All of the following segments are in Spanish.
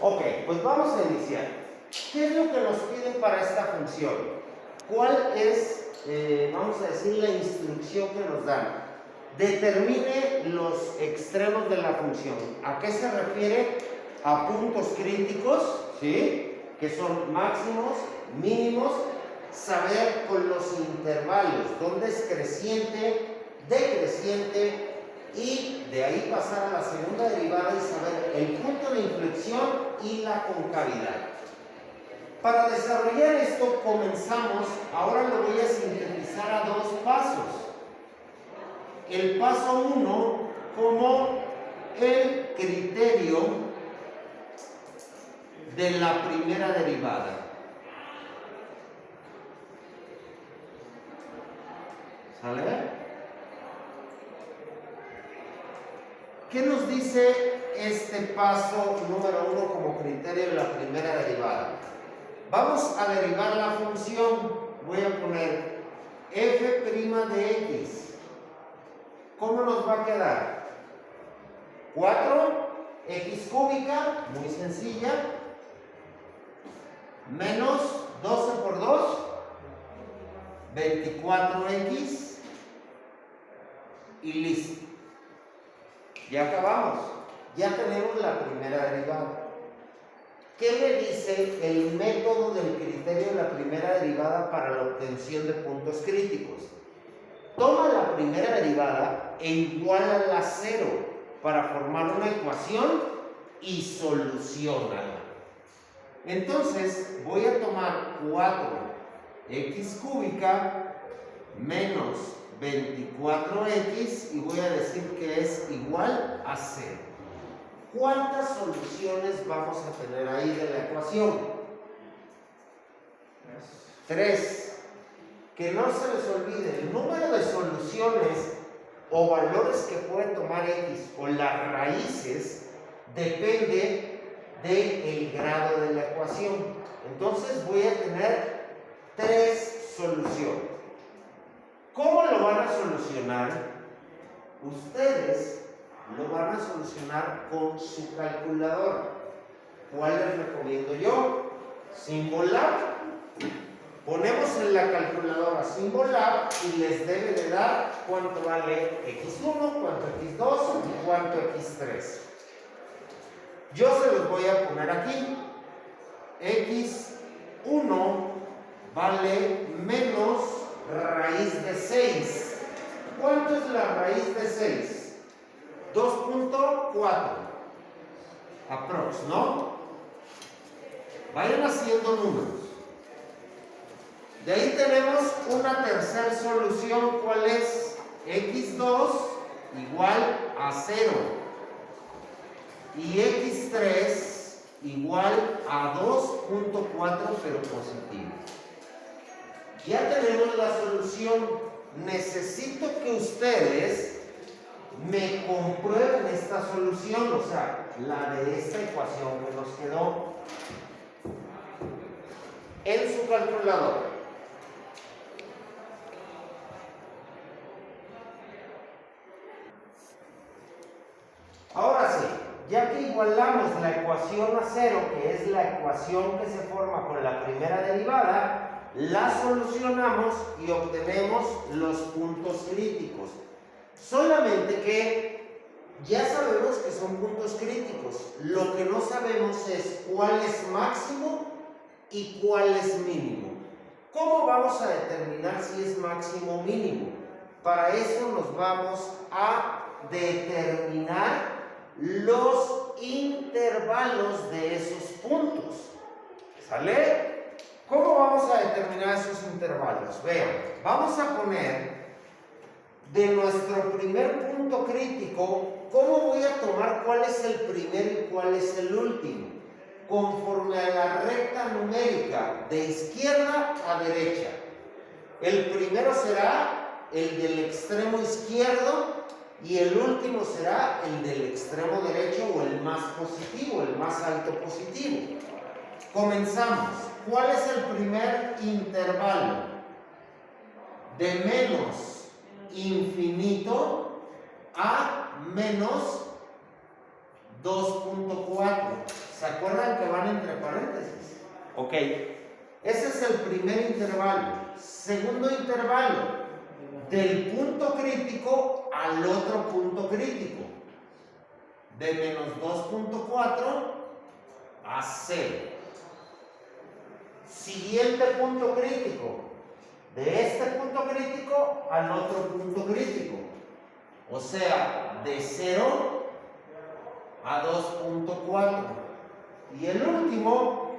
Ok, pues vamos a iniciar. ¿Qué es lo que nos piden para esta función? ¿Cuál es, vamos a decir, la instrucción que nos dan? Determine los extremos de la función. ¿A qué se refiere? A puntos críticos, ¿sí? Que son máximos, mínimos. Saber con los intervalos dónde es creciente, decreciente, y de ahí pasar a la segunda derivada y saber el punto de inflexión y la concavidad. Para desarrollar esto comenzamos, ahora lo voy a sintetizar a dos pasos. El paso 1 como el criterio de la primera derivada. ¿Sale? ¿Qué nos dice este paso número 1 como criterio de la primera derivada? Vamos a derivar la función. Voy a poner f' de x. ¿Cómo nos va a quedar? 4x cúbica, muy sencilla, menos 12 por 2, 24x, y listo. Ya acabamos. Ya tenemos la primera derivada. ¿Qué me dice el método del criterio de la primera derivada para la obtención de puntos críticos? Toma la primera derivada e iguala la 0 para formar una ecuación y soluciónala. Entonces voy a tomar 4x cúbica menos 24x y voy a decir que es igual a 0. ¿Cuántas soluciones vamos a tener ahí de la ecuación? 3. Que no se les olvide, el número de soluciones o valores que puede tomar x o las raíces depende del grado de la ecuación. Entonces voy a tener 3 soluciones. ¿Cómo lo van a solucionar? Ustedes lo van a solucionar con su calculadora. ¿Cuál les recomiendo yo? Singular. Ponemos en la calculadora singular y les debe de dar cuánto vale x1, cuánto x2 y cuánto x3. Yo se los voy a poner aquí. x1 vale menos raíz de 6. ¿Cuánto es la raíz de 6? 2.4 aprox, ¿no? Vayan haciendo números. De ahí tenemos una tercera solución. ¿Cuál es? x2 igual a 0 y x3 igual a 2.4 pero positivo. Ya tenemos la solución. Necesito que ustedes me comprueben esta solución, o sea, la de esta ecuación que nos quedó en su calculadora. Ahora sí, ya que igualamos la ecuación a 0, que es la ecuación que se forma con la primera derivada, la solucionamos y obtenemos los puntos críticos. Solamente que ya sabemos que son puntos críticos. Lo que no sabemos es cuál es máximo y cuál es mínimo. ¿Cómo vamos a determinar si es máximo o mínimo? Para eso nos vamos a determinar los intervalos de esos puntos. ¿Sale? ¿Cómo vamos a determinar esos intervalos? Vean, vamos a poner de nuestro primer punto crítico, ¿cómo voy a tomar cuál es el primero y cuál es el último? Conforme a la recta numérica, de izquierda a derecha. El primero será el del extremo izquierdo y el último será el del extremo derecho o el más positivo, el más alto positivo. Comenzamos. ¿Cuál es el primer intervalo? De menos infinito a menos 2.4. ¿Se acuerdan Ok, ese es el primer intervalo. Segundo intervalo, del punto crítico al otro punto crítico, de menos 2.4 a 0. Siguiente punto crítico, de este punto crítico al otro punto crítico, o sea, de 0 a 2.4. Y el último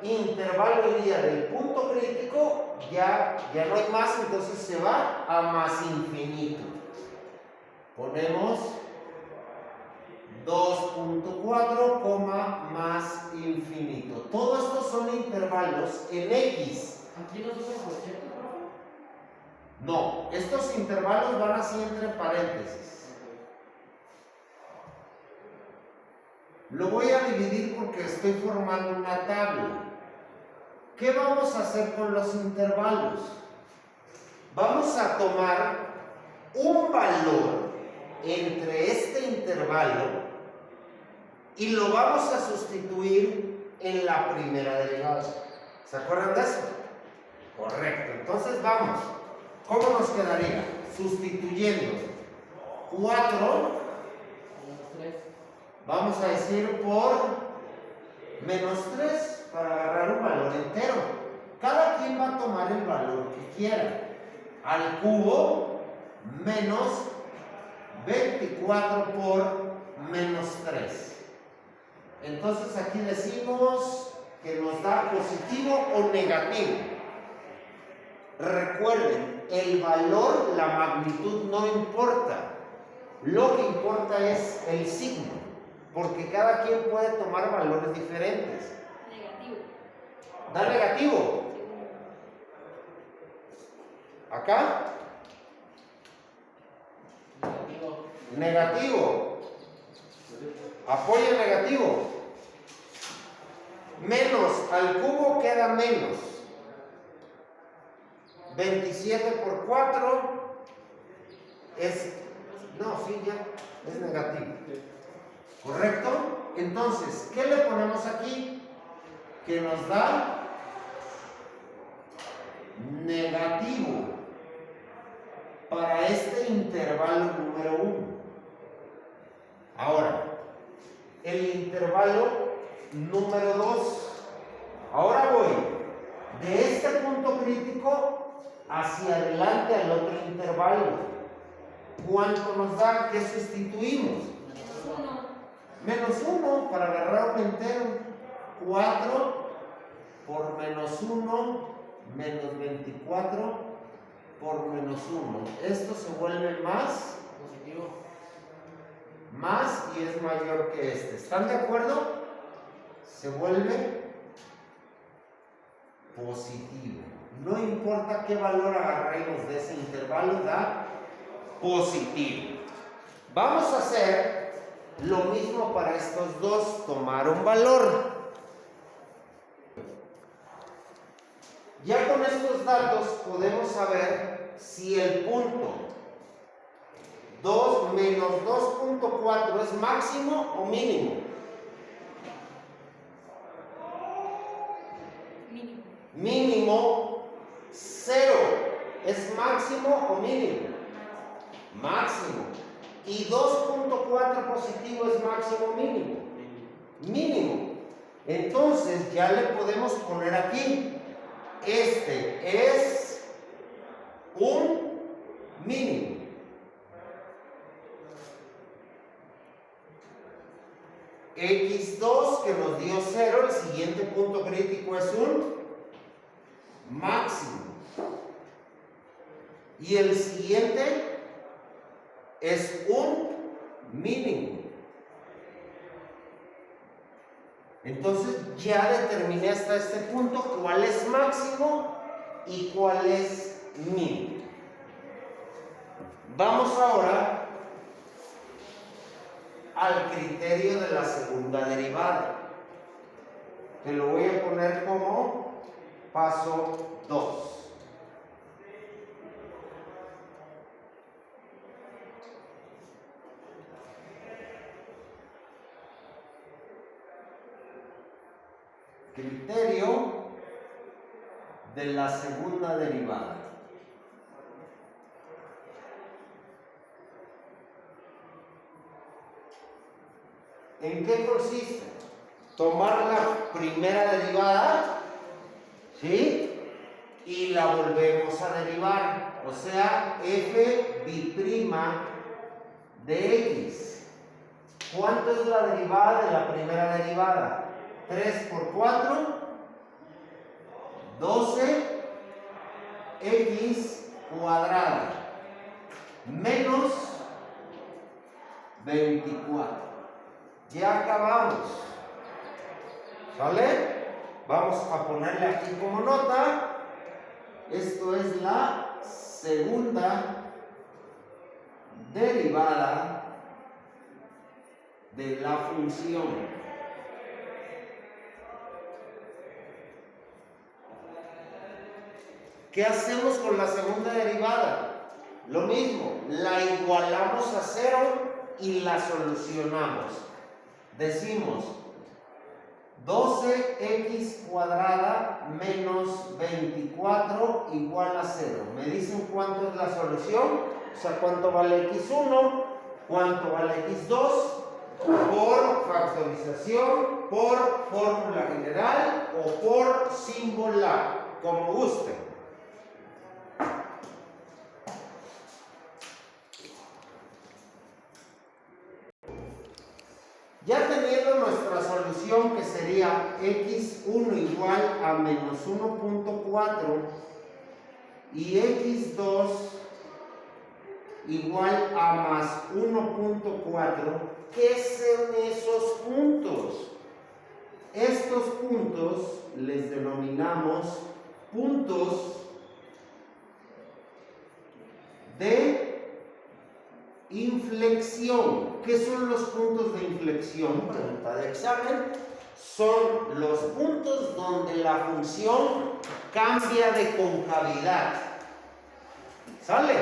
intervalo iría del punto crítico, ya no hay más, entonces se va a más infinito. Ponemos 2.4, más infinito. Todos estos son intervalos en X. ¿Aquí no se usa coeficiente, profe? No, estos intervalos van así entre paréntesis. Lo voy a dividir porque estoy formando una tabla. ¿Qué vamos a hacer con los intervalos? Vamos a tomar un valor entre este intervalo y lo vamos a sustituir en la primera derivada. ¿Se acuerdan de eso? Correcto. Entonces vamos. ¿Cómo nos quedaría? Sustituyendo 4, vamos a decir por menos 3 para agarrar un valor entero. Cada quien va a tomar el valor que quiera. Al cubo menos 24 por menos 3. Entonces aquí decimos que nos da positivo o negativo. Recuerden, el valor, la magnitud no importa. Lo que importa es el signo, porque cada quien puede tomar valores diferentes. Negativo. ¿Da negativo? ¿Acá? Negativo. Apoyo negativo. Menos al cubo queda menos. 27 por 4 es... No, sí, ya. Es negativo. ¿Correcto? Entonces, ¿qué le ponemos aquí? Que nos da negativo para este intervalo número 1. Ahora, el intervalo número 2. Ahora voy de este punto crítico hacia adelante al otro intervalo. ¿Cuánto nos da? ¿Qué sustituimos? Menos 1 para agarrar un entero. 4 por menos 1 menos 24 por menos 1. Esto se vuelve más Positivo. Más y es mayor que este. ¿Están de acuerdo? Se vuelve positivo. No importa qué valor agarremos de ese intervalo, da positivo. Vamos a hacer lo mismo para estos dos. Tomar un valor. Ya con estos datos podemos saber si el punto 2 menos 2.4 es máximo o mínimo. Mínimo. Mínimo. 0 es máximo o mínimo. Máximo. Y 2.4 positivo es máximo o mínimo. Mínimo. Entonces ya le podemos poner aquí. Este es un mínimo. X2 que nos dio 0, el siguiente punto crítico es un máximo. Y el siguiente es un mínimo. Entonces ya determiné hasta este punto cuál es máximo y cuál es mínimo. Vamos ahora al criterio de la segunda derivada, que lo voy a poner como paso 2. Criterio de la segunda derivada. ¿En qué consiste? Tomar la primera derivada, ¿sí? Y la volvemos a derivar, o sea, f bi'prima de x. ¿Cuánto es la derivada de la primera derivada? 3 por 4, 12 x cuadrada menos 24. Ya acabamos. ¿Sale? Vamos a ponerle aquí como nota. Esto es la segunda derivada de la función. ¿Qué hacemos con la segunda derivada? Lo mismo, la igualamos a 0 y la solucionamos. Decimos 12x cuadrada menos 24 igual a 0. ¿Me dicen cuánto es la solución? O sea, cuánto vale x1, cuánto vale x2, por factorización, por fórmula general o por singular, como guste. Ya teniendo nuestra solución, que sería x1 igual a menos 1.4 y x2 igual a más 1.4, ¿qué son esos puntos? Estos puntos les denominamos puntos de inflexión. ¿Qué son los puntos de inflexión? Pregunta de examen. Son los puntos donde la función cambia de concavidad. ¿Sale?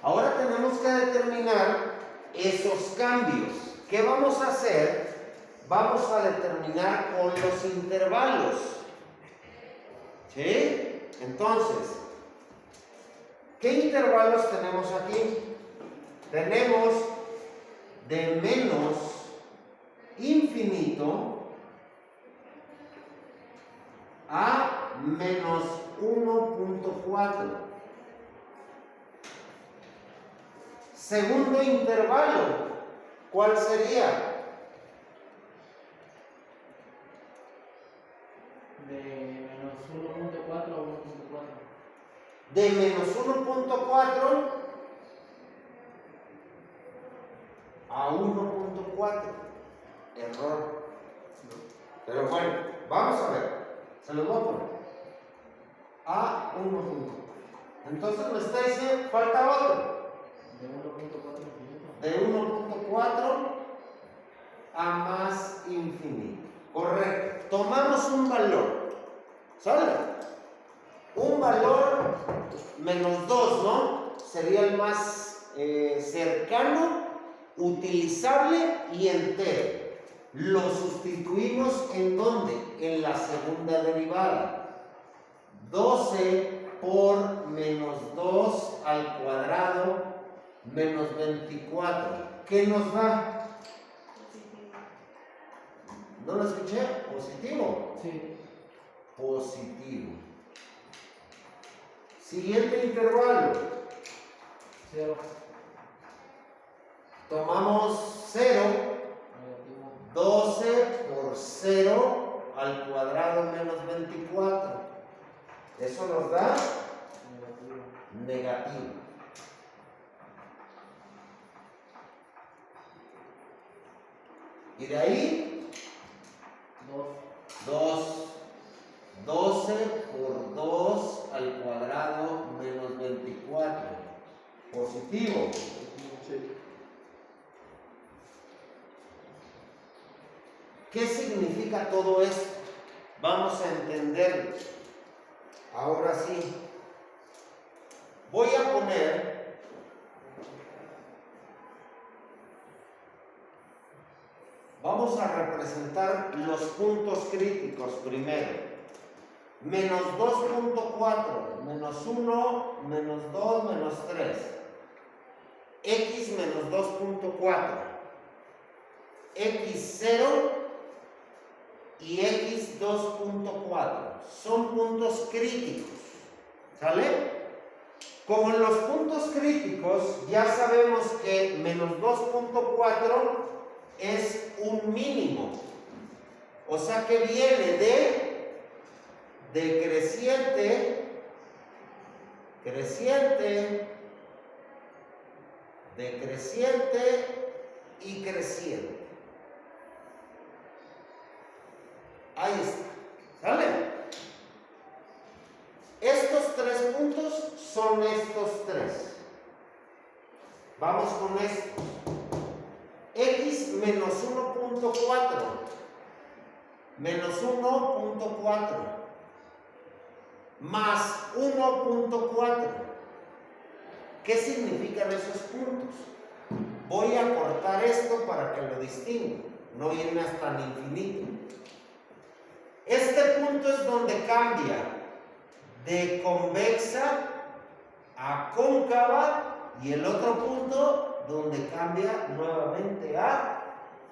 Ahora tenemos que determinar esos cambios. ¿Qué vamos a hacer? Vamos a determinar con los intervalos. ¿Sí? Entonces, ¿qué intervalos tenemos aquí? Tenemos de menos infinito a menos 1.4. Segundo intervalo, ¿cuál sería? De menos 1.4 a 1.4. De menos 1.4 a 1.4. Error. Pero bueno, vamos a ver. Se los voy a poner. A 1.4. Entonces me está diciendo, falta otro. De 1.4 infinito. De 1.4 a más infinito. Correcto. Tomamos un valor. ¿Sale? Un valor menos 2, ¿no? Sería el más cercano, utilizable y entero. Lo sustituimos ¿en dónde? En la segunda derivada. 12 por menos 2 al cuadrado menos 24. ¿Qué nos da? ¿No lo escuché? ¿Positivo? Sí. Positivo. Siguiente intervalo. 0. Tomamos 0. Negativo. 12 por 0 al cuadrado menos 24. Eso nos da Negativo. negativo. Y de ahí 2. 12 por 2 al cuadrado menos 24. Positivo. Sí. ¿Qué significa todo esto? Vamos a entenderlo. Ahora sí. Voy a poner vamos a representar los puntos críticos primero. menos 2.4, menos 1, menos 2, menos 3. X menos 2.4. X0 y X2.4. Son puntos críticos. ¿Sale? Como en los puntos críticos ya sabemos que menos 2.4 es un mínimo. O sea que viene de decreciente, creciente, decreciente y creciente. Ahí está. ¿Sale? Estos tres puntos son estos tres. Vamos con esto. X menos 1.4 menos 1.4 más 1.4. ¿Qué significan esos puntos? Voy a cortar esto para que lo distinga, no irme hasta el infinito. Este punto es donde cambia de convexa a cóncava y el otro punto donde cambia nuevamente a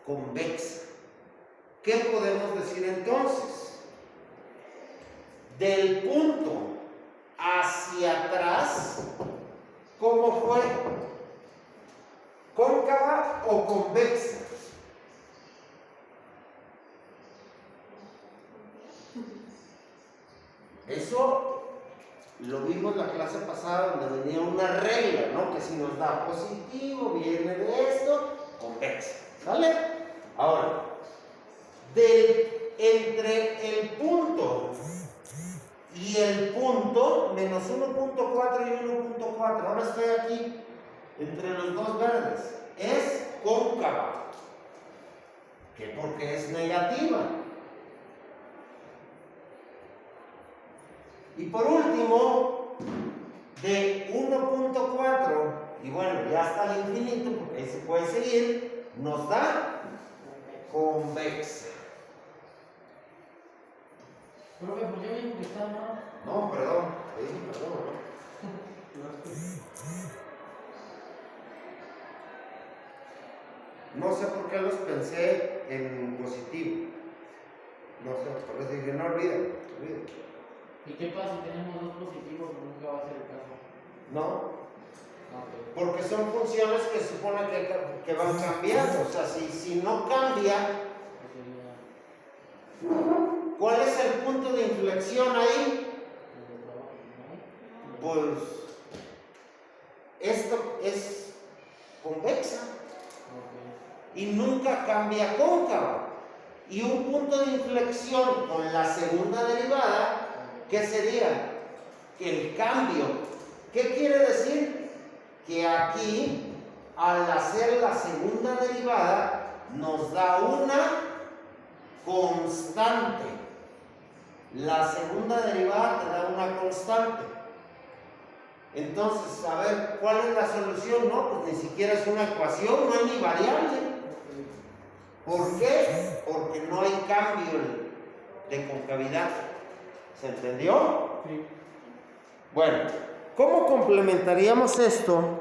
convexa. ¿Qué podemos decir entonces? Del punto hacia atrás, ¿cómo fue? ¿Cóncava o convexa? Eso lo vimos la clase pasada donde venía una regla, ¿no? Que si nos da positivo, viene de esto, convexa. ¿Sale? Ahora, entre el punto y el punto, menos 1.4 y 1.4, ahora estoy aquí, entre los dos verdes, es cóncava. ¿Qué? Porque es negativa. Y por último, de 1.4, y bueno, ya hasta el infinito, porque ahí se puede seguir, nos da convexa. Profe, ¿por qué me dijo que está mal? No, perdón, te dije perdón, ¿no? No sé por qué los pensé en positivo. No sé, por eso dije, no olvídalo. ¿Y qué pasa si tenemos dos positivos? Nunca va a ser el caso. No, Okay. porque son funciones que supone que van cambiando. O sea, si no cambia, ¿cuál es el punto de inflexión ahí? Pues esto es convexa y nunca cambia cóncava. Y un punto de inflexión con la segunda derivada, ¿qué sería? El cambio. ¿Qué quiere decir? Que aquí, al hacer la segunda derivada, nos da una constante. La segunda derivada te da una constante. Entonces, a ver, ¿cuál es la solución? No, pues ni siquiera es una ecuación, no hay ni variable. ¿Por qué? Porque no hay cambio de concavidad. ¿Se entendió? Sí. Bueno, ¿cómo complementaríamos esto